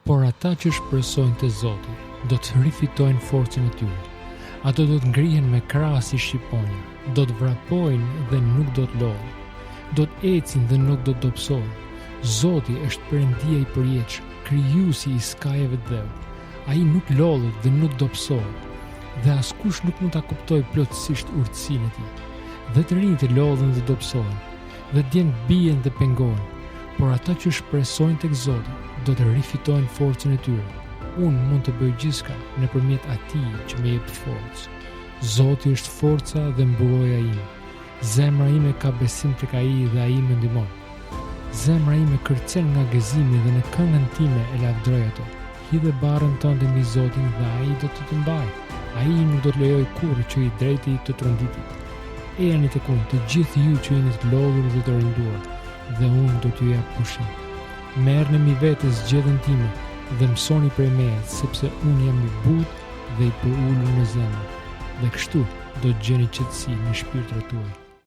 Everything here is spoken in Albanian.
Por ata që shpresojnë te Zoti do të rifitojnë forcën e tyre. Ato do të ngrihen me krah si shqiponja, do të vrapojnë dhe nuk do të lodhin, do të ecin dhe nuk do të dobësohen. Zoti është Perëndia i përjetshëm, krijuesi i skajeve të dheu. Ai nuk lodhet dhe nuk dobësohet, dhe askush nuk mund ta kuptojë plotësisht urtësinë e tij. Dhe të rinjtë lodhen dhe dobësohen, dhe djemt bien dhe pengohen, por ata që shpresojnë tek Zoti do të rifitojnë forcën e tyre. Unë mund të bëj gjithçka nëpërmjet atij që më jep forcë. Zoti është forca dhe mburoja ime. Zemra ime ka besim tek ai dhe ai më ndihmon. Zemra ime kërcen nga gëzimi dhe në këngën time e lavdroj ato. Hidhe barrën tënde mbi Zotin dhe ai do të mbajë. Ai nuk do të lejojë kurrë që i drejti të tronditit. Ejani tek unë, të gjithë ju që jeni të lodhur dhe të rënduar, dhe unë do t'ju jap pushim. Merrni mi vetes zgjedhjen time dhe mësoni prej meje, sepse unë jam i butë dhe i përulur në zemër, dhe kështu do të gjeni qetësi në shpirtrat tuaj.